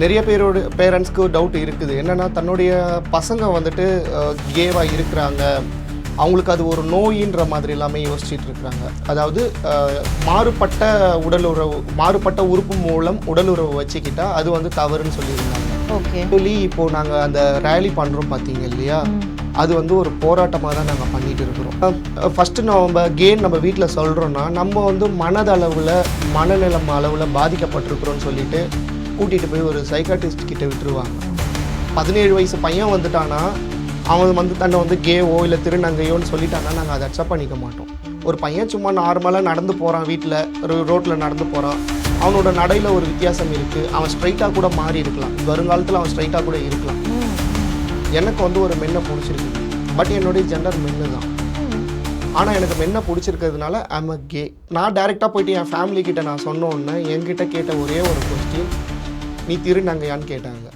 நிறைய பேரோட பேரண்ட்ஸ்க்கு டவுட் இருக்குது. என்னென்னா தன்னுடைய பசங்க வந்துட்டு கேவாக இருக்கிறாங்க, அவங்களுக்கு அது ஒரு நோயின்ற மாதிரி எல்லாமே யோசிச்சுட்டு இருக்கிறாங்க. அதாவது மாறுபட்ட மாறுபட்ட உறுப்பு மூலம் உடல் உறவு வச்சுக்கிட்டா அது வந்து தவறுன்னு சொல்லியிருந்தாங்க. ஓகே, இப்போது நாங்கள் அந்த ரேலி பண்ணுறோம் பார்த்தீங்க இல்லையா, அது வந்து ஒரு போராட்டமாக தான் நாங்கள் பண்ணிகிட்டு இருக்கிறோம். ஃபஸ்ட்டு நம்ம வீட்டில் சொல்கிறோன்னா நம்ம வந்து மனதளவில் மனநலம் அளவில் பாதிக்கப்பட்டிருக்கிறோன்னு சொல்லிட்டு கூட்டிகிட்டு போய் ஒரு சைக்காட்ரிஸ்ட் கிட்ட விட்டுருவாங்க. 17 வயசு பையன் வந்துட்டானா அவன் வந்து தன்னை வந்து கேவோ இல்லை திருநங்கையோன்னு சொல்லிட்டாங்கன்னா நாங்கள் அதை அக்செப்ட் பண்ணிக்க மாட்டோம். ஒரு பையன் சும்மா நார்மலாக நடந்து போகிறான், வீட்டில் ஒரு ரோட்டில் நடந்து போகிறான், அவனோட நடையில் ஒரு வித்தியாசம் இருக்குது, அவன் ஸ்ட்ரைட்டாக கூட மாறி இருக்கலாம், வருங்காலத்தில் அவன் ஸ்ட்ரைட்டாக கூட இருக்கலாம். எனக்கு வந்து ஒரு மென்னை பிடிச்சிருக்கு, பட் என்னுடைய ஜெண்டர் மென்னு தான். ஆனால் எனக்கு மென்னை பிடிச்சிருக்கிறதுனால ஐம் அ கே. நான் டைரெக்டாக போயிட்டு என் ஃபேமிலி கிட்ட நான் சொன்னோன்னே என்கிட்ட கேட்ட ஒரே ஒரு கொஸ்டின், நீ திருநங்கையான்னு கேட்டாங்க.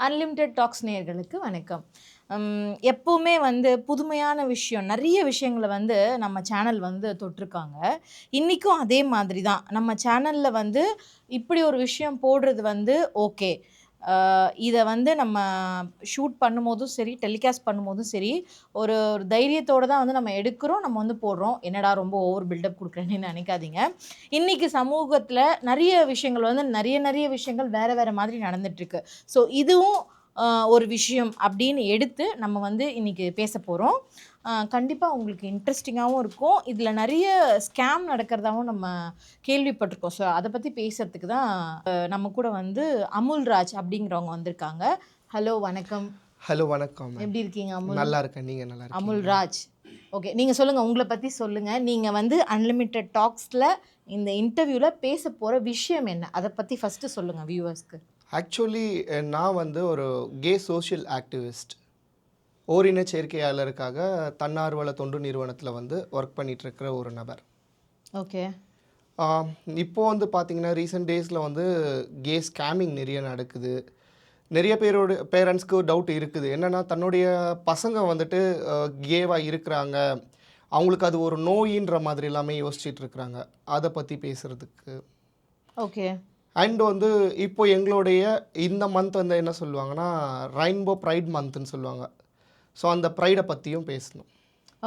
அன்லிமிட்டெட் டாக்ஸ் நேயர்களுக்கு வணக்கம். எப்போவுமே வந்து புதுமையான விஷயம், நிறைய விஷயங்களை வந்து நம்ம சேனல் வந்து தொட்டிருக்காங்க. இன்றைக்கும் அதே மாதிரி தான் நம்ம சேனலில் வந்து இப்படி ஒரு விஷயம் போடுறது வந்து ஓகே. இதை வந்து நம்ம ஷூட் பண்ணும்போதும் சரி, டெலிகாஸ்ட் பண்ணும்போதும் சரி, ஒரு ஒரு தைரியத்தோடு தான் வந்து நம்ம எடுக்கிறோம், நம்ம வந்து போடுறோம். என்னடா ரொம்ப ஓவர் பில்டப் கொடுக்குறேன்னு நினைக்காதீங்க. இன்றைக்கி சமூகத்தில் நிறைய விஷயங்கள் வந்து நிறைய விஷயங்கள் வேறு மாதிரி நடந்துகிட்ருக்கு. ஸோ இதுவும் ஒரு விஷயம் அப்படின்னு எடுத்து நம்ம வந்து இன்றைக்கி பேச போகிறோம். கண்டிப்பாக உங்களுக்கு இன்ட்ரெஸ்டிங்காகவும் இருக்கும். இதில் நிறைய ஸ்கேம் நடக்கிறதாகவும் நம்ம கேள்விப்பட்டிருக்கோம். ஸோ அதை பற்றி பேசுகிறதுக்கு தான் நம்ம கூட வந்து அமுல்ராஜ் அப்படிங்கிறவங்க வந்திருக்காங்க. ஹலோ, வணக்கம். ஹலோ, வணக்கம். எப்படி இருக்கீங்க அமுல்? நல்லா இருக்கேன், நீங்கள் நல்லா இருக்கீங்க? அமுல்ராஜ், ஓகே. நீங்கள் சொல்லுங்கள், உங்களை பற்றி சொல்லுங்கள். நீங்கள் வந்து அன்லிமிட்டெட் டாக்ஸில் இந்த இன்டர்வியூவில் பேச போகிற விஷயம் என்ன, அதை பற்றி ஃபஸ்ட்டு சொல்லுங்கள் வியூவர்ஸ்க்கு. ஆக்சுவலி நான் வந்து ஒரு கே சோஷியல் ஆக்டிவிஸ்ட், ஓரின சேர்க்கையாளருக்காக தன்னார்வல தொண்டு நிறுவனத்தில் வந்து ஒர்க் பண்ணிகிட்ருக்கிற ஒரு நபர். ஓகே. இப்போது வந்து பார்த்திங்கன்னா ரீசெண்ட் டேஸில் வந்து கே ஸ்கேமிங் நிறைய நடக்குது. நிறைய பேரோட பேரண்ட்ஸ்க்கு டவுட் இருக்குது. என்னென்னா தன்னுடைய பசங்க வந்துட்டு கேவாக இருக்கிறாங்க, அவங்களுக்கு அது ஒரு நோயின்ற மாதிரி எல்லாமே யோசிச்சுட்டு இருக்கிறாங்க. அதை பற்றி பேசுகிறதுக்கு. ஓகே. அண்ட் வந்து இப்போ எங்களுடைய இந்த மந்த் வந்து என்ன சொல்லுவாங்கன்னா ரெயின்போ ப்ரைட் மந்த்னு சொல்லுவாங்க. ஸோ அந்த ப்ரைடை பற்றியும் பேசணும்.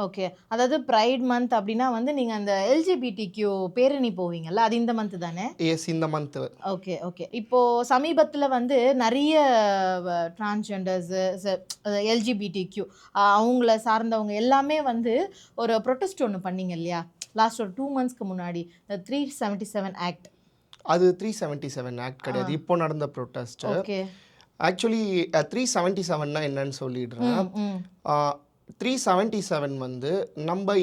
ஓகே. அதாவது ப்ரைட் மந்த் அப்படின்னா வந்து நீங்கள் அந்த எல்ஜிபிடிக்யூ பேரணி போவீங்கல்ல, அது இந்த மந்த் தானே? எஸ், இந்த மந்த்து. Okay okay. இப்போது சமீபத்தில் வந்து நிறைய டிரான்ஸ்ஜெண்டர்ஸு, எல்ஜிபிடிக்யூ அவங்கள சார்ந்தவங்க எல்லாமே வந்து ஒரு ப்ரொட்டஸ்ட் ஒன்று பண்ணிங்க இல்லையா, லாஸ்ட் ஒரு 2 monthsக்கு முன்னாடி, 377 ஆக்ட். அது 377 ஆக்ட் கிடையாது, இப்போ நடந்த ப்ரொட்டஸ்ட். ஓகே. ஆக்சுவலி 377னா என்னன்னு சொல்லிடுறேன். 377 வந்து நம்ம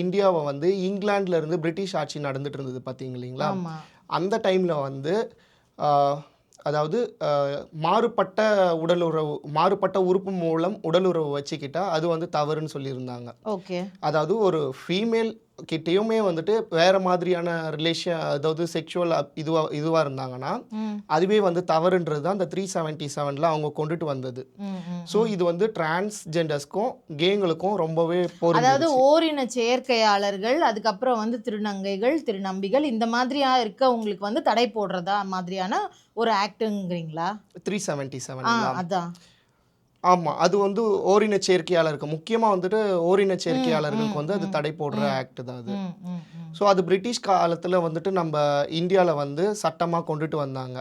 இந்தியாவை வந்து இங்கிலாந்துலேருந்து பிரிட்டிஷ் ஆட்சி நடந்துட்டு இருந்தது பார்த்தீங்க இல்லைங்களா. அந்த டைமில் வந்து அதாவது மாறுபட்ட உறுப்பு மூலம் உடல் உறவு வச்சுக்கிட்டா அது வந்து தவறுன்னு சொல்லியிருந்தாங்க. ஓகே. அதாவது ஒரு ஃபீமேல் கிட்டேயுமே வந்துட்டு வேறு மாதிரியான ரிலேஷன், அதாவது செக்ஷுவல் இதுவாக இருந்தாங்கன்னா அதுவே வந்து தவறுன்றது தான் அந்த 377 அவங்க கொண்டுட்டு வந்தது. ஸோ இது வந்து டிரான்ஸ்ஜெண்டர்ஸ்க்கும் கேங்களுக்கும் ரொம்பவே போகிறது. அதாவது ஓரின செயற்கையாளர்கள், அதுக்கப்புறம் வந்து திருநங்கைகள், திருநம்பிகள், இந்த மாதிரியா இருக்கவங்களுக்கு வந்து தடை போடுறதா மாதிரியான ஒரு ஆக்டுங்கிறீங்களா? 377. அதான். ஆமாம், அது வந்து ஓரின சேர்க்கையாளருக்கு முக்கியமாக வந்துட்டு ஓரின சேர்க்கையாளர்களுக்கு வந்து அது தடை போடுற ஆக்ட் தான் அது. ஸோ அது பிரிட்டிஷ் காலத்தில் வந்துட்டு நம்ம இந்தியாவில் வந்து சட்டமாக கொண்டுட்டு வந்தாங்க.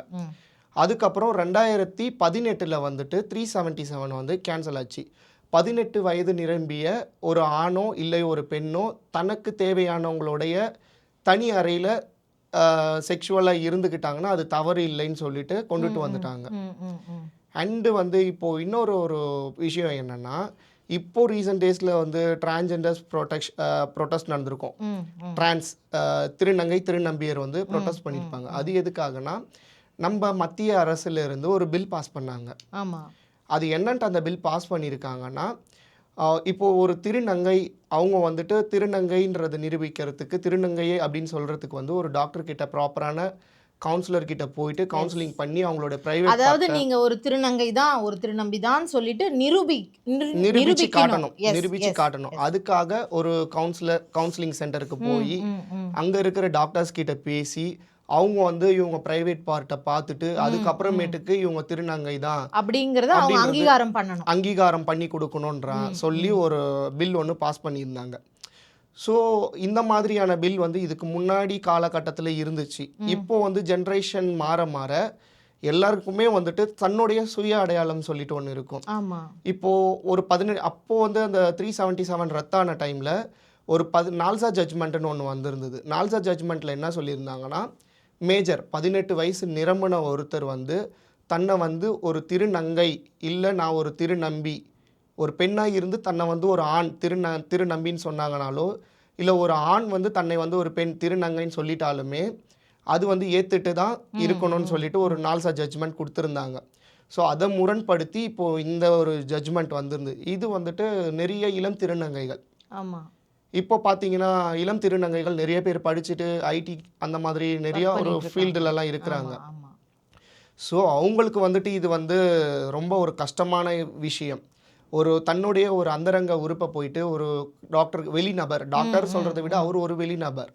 அதுக்கப்புறம் 2018 வந்துட்டு 377 வந்து கேன்சல் ஆச்சு. 18 வயது நிரம்பிய ஒரு ஆணோ இல்லை ஒரு பெண்ணோ தனக்கு தேவையானவங்களுடைய தனி அறையில் செக்ஷுவலாக இருந்துக்கிட்டாங்கன்னா அது தவறு இல்லைன்னு சொல்லிட்டு கொண்டுட்டு வந்துட்டாங்க. அண்டு வந்து இப்போது இன்னொரு விஷயம் என்னென்னா, இப்போது ரீசன்ட் டேஸில் வந்து டிரான்ஸ்ஜெண்டர்ஸ் ப்ரொட்டஸ்ட் நடந்திருக்கும். திருநங்கை திருநம்பியர் வந்து ப்ரொட்டஸ்ட் பண்ணியிருப்பாங்க. அது எதுக்காகனா நம்ம மத்திய அரசுலேருந்து ஒரு பில் பாஸ் பண்ணாங்க. ஆமாம். அது என்னன்ட்டு அந்த பில் பாஸ் பண்ணியிருக்காங்கன்னா, இப்போது ஒரு திருநங்கை அவங்க வந்துட்டு திருநங்கைன்றது நிரூபிக்கிறதுக்கு, திருநங்கையே அப்படின்னு சொல்கிறதுக்கு வந்து ஒரு டாக்டர்கிட்ட ப்ராப்பரான கவுன்சிலர் கிட்ட போயிட்டு கவுன்சிலிங் பண்ணி அவங்களோட பிரைவேட் அதாவது நீங்க ஒரு திருநங்கை தான் ஒரு திருநம்பி தான் சொல்லிட்டு நிரூபிச்சு காட்டணும். அதுக்காக ஒரு கவுன்சிலிங் சென்டருக்கு போய் அங்க இருக்கிற டாக்டர்ஸ் கிட்ட பேசி அவங்க வந்து இவங்க பிரைவேட் பார்ட்டை பார்த்துட்டு அதுக்கப்புறமேட்டுக்கு இவங்க திருநங்கை தான் அப்படிங்கறத அவங்க அங்கீகாரம் பண்ணி கொடுக்கணும்ன்ற சொல்லி ஒரு பில் ஒன்று பாஸ் பண்ணியிருந்தாங்க. ஸோ இந்த மாதிரியான பில் வந்து இதுக்கு முன்னாடி காலகட்டத்தில் இருந்துச்சு. இப்போ வந்து ஜென்ரேஷன் மாற மாற எல்லாருக்குமே வந்துட்டு தன்னுடைய சுய அடையாளம் சொல்லிட்டு ஒன்று இருக்கும். இப்போ ஒரு 17 அப்போ வந்து அந்த 377 ரத்தான டைம்ல ஒரு நால்சா ஜட்ஜ்மெண்ட்னு ஒன்று வந்திருந்தது. நால்சா ஜட்ஜ்மெண்ட்ல என்ன சொல்லியிருந்தாங்கன்னா, மேஜர் 18 வயசு நிரம்பின ஒருத்தர் வந்து தன்னை வந்து ஒரு திருநங்கை இல்லை நான் ஒரு திருநம்பி, ஒரு பெண்ணாக இருந்து தன்னை வந்து ஒரு ஆண் திருநம்பின்னு சொன்னாங்கனாலோ, இல்லை ஒரு ஆண் வந்து தன்னை வந்து ஒரு பெண் திருநங்கைன்னு சொல்லிட்டாலுமே அது வந்து ஏற்றுட்டு தான் இருக்கணும்னு சொல்லிட்டு ஒரு நால்சா ஜட்ஜ்மெண்ட் கொடுத்துருந்தாங்க. ஸோ அதை முரண்படுத்தி இப்போது இந்த ஒரு ஜட்ஜ்மெண்ட் வந்திருந்து. இது வந்துட்டு நிறைய இளம் திருநங்கைகள் இப்போ பார்த்தீங்கன்னா இளம் திருநங்கைகள் நிறைய பேர் படிச்சுட்டு ஐடி அந்த மாதிரி நிறைய ஒரு ஃபீல்டுலலாம் இருக்கிறாங்க. ஸோ அவங்களுக்கு வந்துட்டு இது வந்து ரொம்ப ஒரு கஷ்டமான விஷயம். ஒரு தன்னுடைய ஒரு அந்தரங்க உறுப்பை போயிட்டு ஒரு டாக்டர் சொல்கிறத விட அவர் ஒரு வெளிநபர்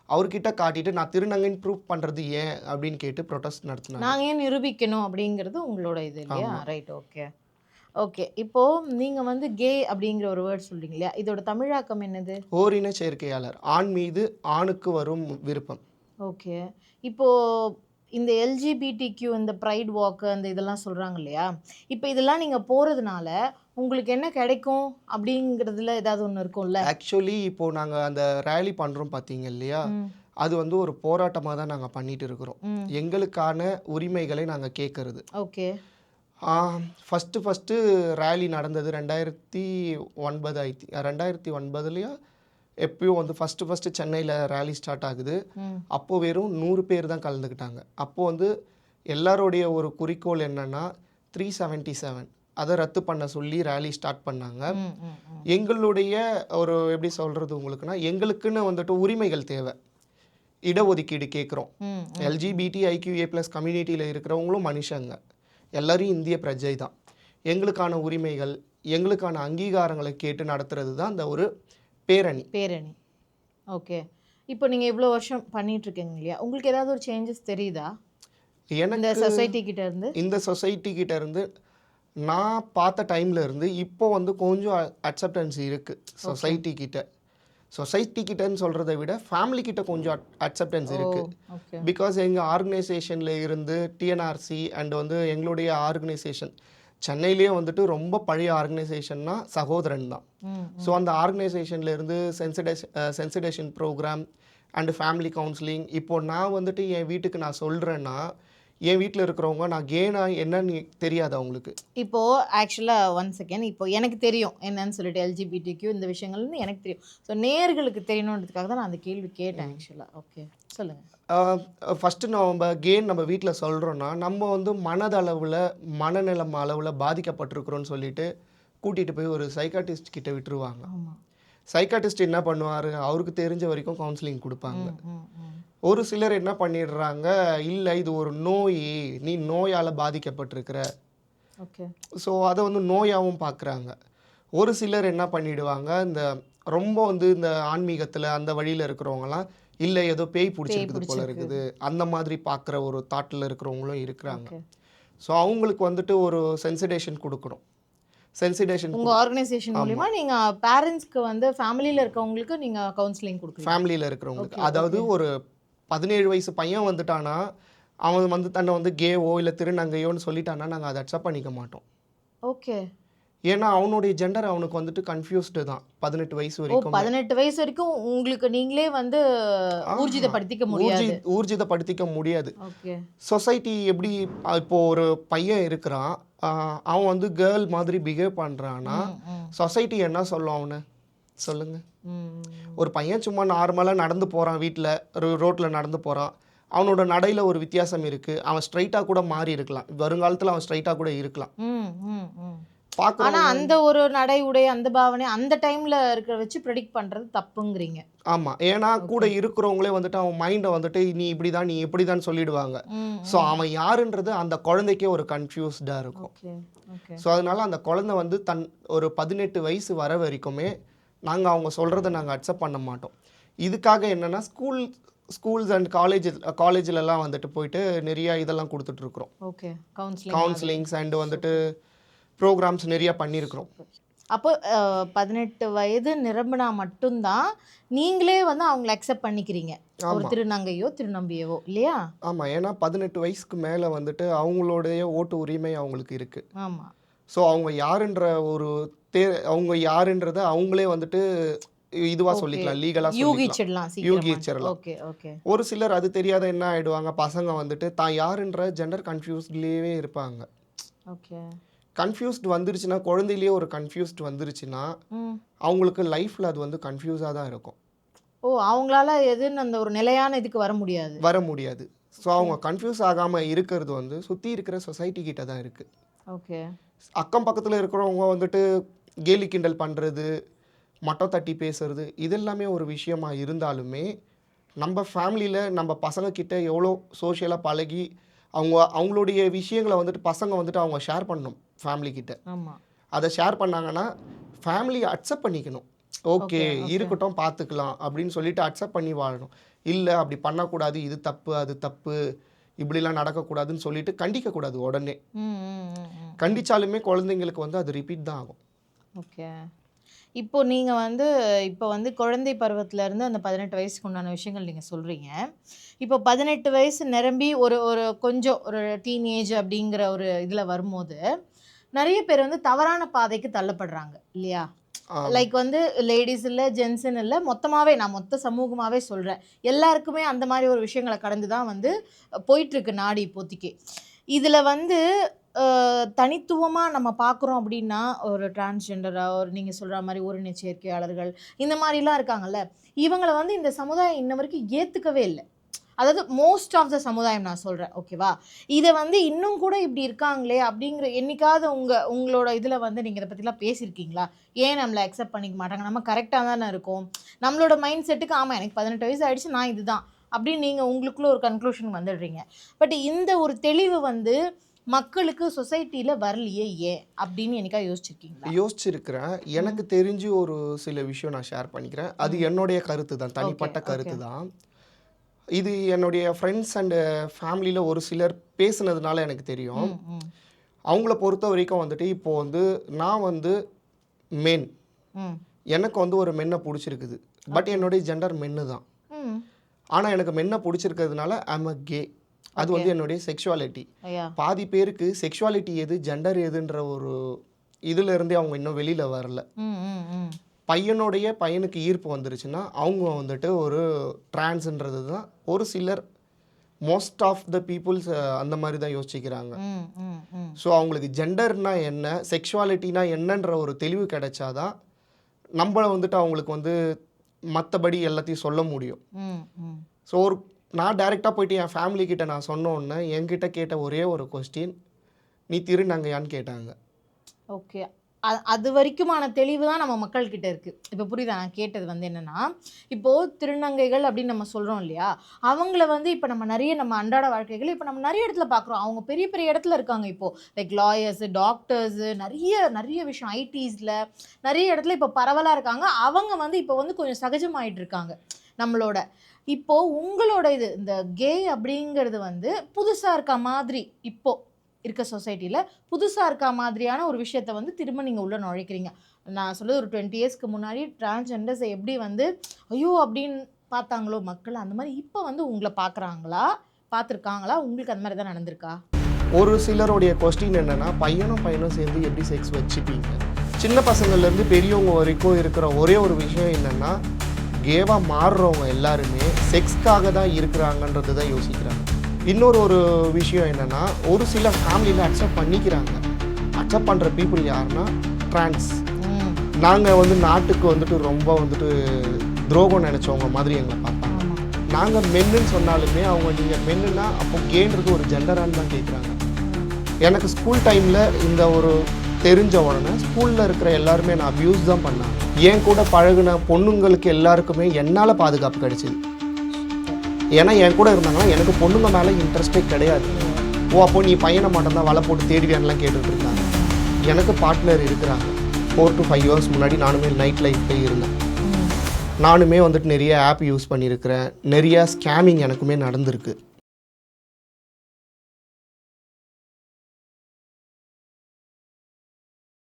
அவர்கிட்ட காட்டிட்டு நான் திருநங்கைன்னு ப்ரூவ் பண்ணுறது ஏன் அப்படின்னு கேட்டு ப்ரொடெஸ்ட் நடத்தினாங்க. நாங்கள் ஏன் நிரூபிக்கணும் அப்படிங்கிறது உங்களோட இது இல்லையா? Right, okay. இப்போது நீங்கள் வந்து கே அப்படிங்கிற ஒரு வேர்ட் சொல்கிறீங்க இல்லையா? இதோட தமிழாக்கம் என்னது? ஓரின சேர்க்கையாளர், ஆண் மீது ஆணுக்கு வரும் விருப்பம். ஓகே. இப்போது இந்த எல்ஜிபிடிக்யூ இந்த ப்ரைட் வாக்கு அந்த இதெல்லாம் சொல்கிறாங்க இல்லையா? இப்போ இதெல்லாம் நீங்கள் போகிறதுனால உங்களுக்கு என்ன கிடைக்கும் அப்படிங்கிறதுல ஏதாவது ஒன்று இருக்கும்ல? ஆக்சுவலி இப்போது நாங்கள் அந்த ரேலி பண்ணுறோம் பார்த்தீங்க இல்லையா, அது வந்து ஒரு போராட்டமாக தான் நாங்கள் பண்ணிட்டு இருக்கிறோம். எங்களுக்கான உரிமைகளை நாங்கள் கேட்கறது. ஓகே. ஃபஸ்ட்டு ரேலி நடந்தது 2009 எப்பயும் வந்து ஃபஸ்ட்டு சென்னையில் ரேலி ஸ்டார்ட் ஆகுது. அப்போது வெறும் 100 பேர் தான் கலந்துக்கிட்டாங்க. அப்போது வந்து எல்லாருடைய ஒரு குறிக்கோள் என்னென்னா 377 அதை ரத்து பண்ண சொல்லி ரேலி ஸ்டார்ட் பண்ணாங்க. எங்களுடைய ஒரு எப்படி சொல்கிறது உங்களுக்குன்னா, எங்களுக்குன்னு வந்துட்டு உரிமைகள் தேவை. இடஒதுக்கீடு கேட்குறோம். LGBTIQA+ கம்யூனிட்டியில் இருக்கிறவங்களும் மனுஷங்க, எல்லாரும் இந்திய பிரஜை தான். எங்களுக்கான உரிமைகள் எங்களுக்கான அங்கீகாரங்களை கேட்டு நடத்துறது தான் இந்த ஒரு பேரணி. ஓகே. இப்போ நீங்கள் இவ்வளோ வருஷம் பண்ணிகிட்ருக்கீங்க இல்லையா, உங்களுக்கு ஏதாவது ஒரு சேஞ்சஸ் தெரியுதா எனக்கு இந்த சொசைட்டி கிட்ட இருந்து நான் பார்த்த டைமில் இருந்து இப்போ வந்து கொஞ்சம் அக்செப்டன்ஸ் இருக்குது சொசைட்டி கிட்டன்னு சொல்கிறத விட ஃபேமிலி கிட்ட கொஞ்சம் அக்செப்டன்ஸ் இருக்குது. பிகாஸ் எங்கள் ஆர்கனைசேஷனில் இருந்து டிஎன்ஆர்சி அண்ட் வந்து எங்களுடைய ஆர்கனைசேஷன் சென்னையிலேயே வந்துட்டு ரொம்ப பழைய ஆர்கனைசேஷன்னா சகோதரன் தான். ஸோ அந்த ஆர்கனைசேஷனில் இருந்து சென்சிடேஷன் ப்ரோக்ராம் அண்டு ஃபேமிலி கவுன்சிலிங். இப்போது நான் வந்துட்டு என் வீட்டுக்கு நான் சொல்கிறேன்னா என் வீட்டில் இருக்கிறவங்க நான் கேனா என்னன்னு தெரியாது அவங்களுக்கு. இப்போது ஆக்சுவலாக 1 செகண்ட், இப்போ எனக்கு தெரியும் என்னன்னு சொல்லிட்டு எல்ஜிபிடிக்யூ இந்த விஷயங்கள்னு எனக்கு தெரியும். ஸோ நேயர்களுக்கு தெரியணுன்றதுக்காக தான் நான் அந்த கேள்வி கேட்டேன் ஆக்சுவலாக. ஓகே, சொல்லுங்கள். ஃபஸ்ட்டு நம்ம வீட்டில் சொல்கிறோன்னா நம்ம வந்து மனதளவில் மனநலம் அளவில் பாதிக்கப்பட்டிருக்கிறோன்னு சொல்லிட்டு கூட்டிகிட்டு போய் ஒரு சைக்காட்டிஸ்ட் கிட்ட விட்டுருவாங்க. சைக்காட்டிஸ்ட் என்ன பண்ணுவார், அவருக்கு தெரிஞ்ச வரைக்கும் கவுன்சிலிங் கொடுப்பாங்க. ஒரு சிலர் என்ன பண்ணிடுறாங்க, இல்லை இது ஒரு நோய், நீ நோயால் பாதிக்கப்பட்டிருக்கிற, ஸோ அதை வந்து நோயாகவும் பார்க்குறாங்க. ஒரு சிலர் என்ன பண்ணிடுவாங்க, இந்த ரொம்ப வந்து இந்த ஆன்மீகத்தில் அந்த வழியில் இருக்கிறவங்கலாம் இல்லை ஏதோ பேய் பிடிச்சிருக்குது போல இருக்குது அந்த மாதிரி பார்க்குற ஒரு தாட்டில் இருக்கிறவங்களும் இருக்கிறாங்க. ஸோ அவங்களுக்கு வந்துட்டு ஒரு சென்சிடேஷன் கொடுக்கணும். உங்க ஆர்கனைசேஷன் மூலமா நீங்க பேரண்ட்ஸ்க்கு வந்து ஃபேமிலில இருக்கவங்களுக்கு நீங்க கவுன்சிலிங் கொடுக்குறீங்க. ஃபேமிலில இருக்கிறவங்களுக்கு, அதாவது ஒரு 17 வயசு பையன் வந்துட்டானா அவன் வந்து தன்னை வந்து கேவோ இல்லை திருநங்கையோன்னு சொல்லிட்டானா நாங்கள் அதை அக்செப்ட் பண்ணிக்க மாட்டோம். ஓகே. ஏன்னா அவனுடைய ஜெண்டர் அவனுக்கு வந்துட்டு கன்ஃபியூஸ்டு தான் 18 வயசு வரைக்கும். 18 வயசு வரைக்கும் உங்களுக்கு நீங்களே வந்து ஊர்ஜிதப்படுத்திக்க முடியாது. சொசைட்டி எப்படி இப்போ ஒரு பையன் இருக்கிறான், அவன் வந்து கேர்ள் மாதிரி பிஹேவ் பண்ணுறான்னா சொசைட்டி என்ன சொல்லும் அவனை சொல்லுங்க. ஒரு பையன் சும்மா நார்மலாக நடந்து போகிறான், வீட்டில் ரோட்டில் நடந்து போகிறான், அவனோட நடையில் ஒரு வித்தியாசம் இருக்குது, அவன் ஸ்ட்ரைட்டாக கூட மாறி இருக்கலாம், வருங்காலத்தில் அவன் ஸ்ட்ரைட்டாக கூட இருக்கலாம். பார்க்குறோம். ஆனா அந்த ஒரு நடை உடை அந்த பாவனை அந்த டைம்ல இருக்கிற வச்சு ப்ரெடிக்ட் பண்றது தப்புங்கிறீங்க. ஆமாம், ஏன்னா கூட இருக்கிறவங்களே வந்துட்டு அவன் மைண்டை வந்துட்டு நீ இப்படி தான் நீ எப்படி தான் சொல்லிடுவாங்க. ஸோ அவன் யாருன்றது அந்த குழந்தைக்கே ஒரு கன்ஃபியூஸ்டாக இருக்கும். ஸோ அதனால அந்த குழந்தை வந்து ஒரு 18 வயசு வர வரைக்குமே நாங்கள் அவங்க சொல்கிறத நாங்கள் அக்செப்ட் பண்ண மாட்டோம். இதுக்காக என்னென்னா ஸ்கூல்ஸ் அண்ட் காலேஜ்லலாம் வந்துட்டு போயிட்டு நிறையா இதெல்லாம் கொடுத்துட்ருக்குறோம். ஓகே, கவுன்சிலிங்ஸ் அண்ட் வந்துட்டு ப்ரோக்ராம்ஸ் நிறையா பண்ணியிருக்கிறோம். அப்போ 18 வயது நிரம்பினா மட்டும்தான் நீங்களே வந்து அவங்கள அக்செப்ட் பண்ணிக்கிறீங்க, ஒரு திருநங்கையோ திருநம்பியவோ, இல்லையா? ஆமாம், ஏன்னா 18 வயசுக்கு மேலே வந்துட்டு அவங்களுடைய ஓட்டு உரிமை அவங்களுக்கு இருக்குது. ஆமாம். ஸோ அவங்க யாருன்ற ஒரு அவங்க யாருன்றதை அவங்களே வந்துட்டு இதுவாக சொல்லிக்கலாம், லீகலாக யூகிச்சிடலாம். ஒரு சிலர் அது தெரியாத என்ன ஆகிடுவாங்க, பசங்க வந்துட்டு தான் யாருன்ற ஜெண்டர் கன்ஃபியூஸ்ட்லேயே இருப்பாங்க. ஓகே, கன்ஃபியூஸ்ட் வந்துருச்சுன்னா, குழந்தையிலேயே ஒரு கன்ஃபியூஸ்ட் வந்துருச்சுன்னா அவங்களுக்கு லைஃப்பில் அது வந்து கன்ஃபியூஸாக தான் இருக்கும். அவங்களால எதுன்னு அந்த ஒரு நிலையான இதுக்கு வர முடியாது. ஸோ அவங்க கன்ஃபியூஸ் ஆகாமல் இருக்கிறது வந்து சுற்றி இருக்கிற சொசைட்டி கிட்ட தான் இருக்குது. ஓகே, அக்கம் பக்கத்தில் இருக்கிறவங்க வந்துட்டு கேலி கிண்டல் பண்ணுறது, மட்டம் தட்டி பேசுறது, இதெல்லாமே ஒரு விஷயமா இருந்தாலுமே நம்ம ஃபேமிலியில் நம்ம பசங்கக்கிட்ட எவ்வளோ சோஷியலாக பழகி அவங்களுடைய விஷயங்களை வந்துட்டு பசங்க வந்துட்டு அவங்க ஷேர் பண்ணணும் ஃபேமிலிக்கிட்ட. ஆமாம், அதை ஷேர் பண்ணாங்கன்னா ஃபேமிலி அக்செப்ட் பண்ணிக்கணும். ஓகே இருக்கட்டும் பார்த்துக்கலாம் அப்படின்னு சொல்லிட்டு அக்செப்ட் பண்ணி வாழணும். இல்லை அப்படி பண்ணக்கூடாது, இது தப்பு அது தப்பு, இப்படிலாம் நடக்கக்கூடாதுன்னு சொல்லிட்டு கண்டிக்கக்கூடாது. உடனே கண்டிச்சாலுமே குழந்தைங்களுக்கு வந்து அது ரிப்பீட் தான் ஆகும். ஓகே, இப்போ நீங்கள் வந்து குழந்தை பருவத்திலேருந்து அந்த 18 வயசுக்கு உண்டான விஷயங்கள் நீங்கள் சொல்கிறீங்க. இப்போ 18 வயசு நிரம்பி ஒரு கொஞ்சம் ஒரு டீனேஜ் அப்படிங்கிற ஒரு இதில் வரும்போது நிறைய பேர் வந்து தவறான பாதைக்கு தள்ளப்படுறாங்க, இல்லையா? லைக் வந்து லேடிஸ் இல்லை, ஜென்ஸுன்னு இல்லை, நான் மொத்த சமூகமாகவே சொல்கிறேன். எல்லாருக்குமே அந்த மாதிரி ஒரு விஷயங்களை கடந்து தான் வந்து போயிட்டுருக்கு நாடு இப்போதைக்கு. இதில் வந்து தனித்துவமாக நம்ம பார்க்குறோம் அப்படின்னா, ஒரு டிரான்ஸ்ஜெண்டராக ஒரு நீங்கள் சொல்கிற மாதிரி ஓரின சேர்க்கையாளர்கள் இந்த மாதிரிலாம் இருக்காங்கல்ல, இவங்களை வந்து இந்த சமுதாயம் இன்ன வரைக்கும் ஏற்றுக்கவே இல்லை. அதாவது மோஸ்ட் ஆஃப் த சமுதாயம் நான் சொல்கிறேன், ஓகேவா? இதை வந்து இன்னும் கூட இப்படி இருக்காங்களே அப்படிங்கிற என்னைக்காவது உங்களோட இதில் வந்து நீங்கள் இதை பற்றிலாம் பேசியிருக்கீங்களா? ஏன் நம்மளை அக்செப்ட் பண்ணிக்க மாட்டாங்க, நம்ம கரெக்டாக தானே இருக்கோம், நம்மளோட மைண்ட் செட்டுக்கு ஆமாம் எனக்கு 18 வயசு ஆகிடுச்சு, நான் இதுதான் அப்படின்னு நீங்கள் உங்களுக்குள்ள ஒரு கன்க்ளூஷன் வந்துடுறீங்க. பட் இந்த ஒரு தெளிவு வந்து மக்களுக்கு சொசைட்டியில் வரலையே ஏன் அப்படின்னு எனக்கா யோசிச்சிருக்கீங்களா? யோசிச்சிருக்கிறேன். எனக்கு தெரிஞ்சு ஒரு சில விஷயம் நான் ஷேர் பண்ணிக்கிறேன். அது என்னுடைய கருத்து தான், தனிப்பட்ட கருத்து தான். இது என்னுடைய ஃப்ரெண்ட்ஸ் அண்டு ஃபேமிலியில் ஒரு சிலர் பேசுனதுனால எனக்கு தெரியும். அவங்கள பொறுத்த வரைக்கும் வந்துட்டு இப்போது வந்து நான் வந்து மென், எனக்கு வந்து ஒரு மென்னை பிடிச்சிருக்குது. பட் என்னுடைய ஜெண்டர் மென்னு தான். ஆனால் எனக்கு மென்னை பிடிச்சிருக்கிறதுனால ஐம் அ கே. அது வந்து என்னுடைய செக்ஷுவாலிட்டி. பாதி பேருக்கு செக்ஷுவாலிட்டி எது ஜெண்டர் எதுன்ற ஒரு இதுல இருந்தே அவங்க இன்னும் வெளியில வரல. பையனுக்கு ஈர்ப்பு வந்துருச்சுன்னா அவங்க வந்துட்டு ஒரு டிரான்ஸ்ன்றது தான். ஒரு சிலர் மோஸ்ட் ஆஃப் த பீப்புள்ஸ் அந்த மாதிரி தான் யோசிக்கிறாங்க. ஸோ அவங்களுக்கு ஜெண்டர்னா என்ன, செக்ஷுவாலிட்டினா என்னன்ற ஒரு தெளிவு கிடைச்சாதான் நம்மளை வந்துட்டு அவங்களுக்கு வந்து மற்றபடி எல்லாத்தையும் சொல்ல முடியும். ஸோ நான் டைரெக்டாக போயிட்டு என் ஃபேமிலிக்கிட்ட நான் சொன்னோன்னே என்கிட்ட கேட்ட ஒரே ஒரு கொஸ்டின், நீ திருநங்கையான்னு கேட்டாங்க. ஓகே, அது வரைக்குமான தெளிவு தான் நம்ம மக்கள்கிட்ட இருக்குது. இப்போ புரியுதா? நான் கேட்டது வந்து என்னென்னா, இப்போது திருநங்கைகள் அப்படின்னு நம்ம சொல்கிறோம் இல்லையா, அவங்கள வந்து இப்போ நம்ம அன்றாட வாழ்க்கைகள் இப்போ நம்ம நிறைய இடத்துல பார்க்குறோம். அவங்க பெரிய பெரிய இடத்துல இருக்காங்க. இப்போது லைக் லாயர்ஸு, டாக்டர்ஸு, நிறைய விஷயம் ஐடிஸில் நிறைய இடத்துல இப்போ பரவலாக இருக்காங்க. அவங்க வந்து இப்போ வந்து கொஞ்சம் சகஜமாயிட்டு இருக்காங்க நம்மளோட. இப்போது உங்களோட இந்த கே அப்படிங்கிறது வந்து புதுசாக இருக்க மாதிரி இப்போது இருக்க சொசைட்டியில் புதுசாக இருக்க மாதிரியான ஒரு விஷயத்த வந்து திரும்ப நீங்கள் உள்ளே நுழைக்கிறீங்க. நான் சொல்லுது ஒரு 20 இயர்ஸ்க்கு முன்னாடி டிரான்ஸ்ஜெண்டர்ஸை எப்படி வந்து ஐயோ அப்படின்னு பார்த்தாங்களோ மக்கள், அந்த மாதிரி இப்போ வந்து உங்களை பார்த்துருக்காங்களா? உங்களுக்கு அந்த மாதிரி தான் நடந்திருக்கா? ஒரு சிலருடைய கொஸ்டின் என்னென்னா, பையனும் சேர்ந்து எப்படி செக்ஸ் வச்சுப்பீங்க? சின்ன பசங்கள்லேருந்து பெரியவங்க வரைக்கும் இருக்கிற ஒரே ஒரு விஷயம் என்னென்னா, கேவாக மாறுறவங்க எல்லாருமே செக்ஸ்க்காக தான் இருக்கிறாங்கன்றது தான் யோசிக்கிறாங்க. இன்னொரு விஷயம் என்னென்னா, ஒரு சில ஃபேமிலியில் அக்செப்ட் பண்ணிக்கிறாங்க. அக்செப்ட் பண்ணுற பீப்புள் யாருன்னா ட்ரான்ஸ். நாங்கள் வந்து நாட்டுக்கு வந்துட்டு ரொம்ப வந்துட்டு துரோகம் நினச்சவங்க மாதிரி எங்களை பார்ப்பாங்க. நாங்கள் மென்னுன்னு சொன்னாலுமே அவங்க நீங்கள் மென்னுன்னா அப்போ கேன்றது ஒரு ஜெண்டரான்னு தான் கேட்குறாங்க. எனக்கு ஸ்கூல் டைமில் இந்த ஒரு தெரிஞ்ச உடனே ஸ்கூலில் இருக்கிற எல்லாருமே நான் அப்யூஸ் தான் பண்ணேன். என் கூட பழகுன பொண்ணுங்களுக்கு எல்லாருக்குமே என்னால் பாதுகாப்பு கிடைச்சிது. ஏன்னா என் கூட இருந்தாங்கன்னா எனக்கு பொண்ணுங்க மேலே இன்ட்ரெஸ்டே கிடையாது. ஓ அப்போ நீ பையனை மட்டும்தான் வலை போட்டு தேடுவியான்லாம் கேட்டுட்டு இருந்தாங்க. எனக்கு பார்ட்னர் இருக்கிறாங்க. 4 to 5 years முன்னாடி நானுமே நைட் லைஃப்லேயே இருந்தேன். நானுமே வந்துட்டு நிறைய ஆப் யூஸ் பண்ணியிருக்கிறேன். நிறையா ஸ்கேமிங் எனக்குமே நடந்திருக்கு.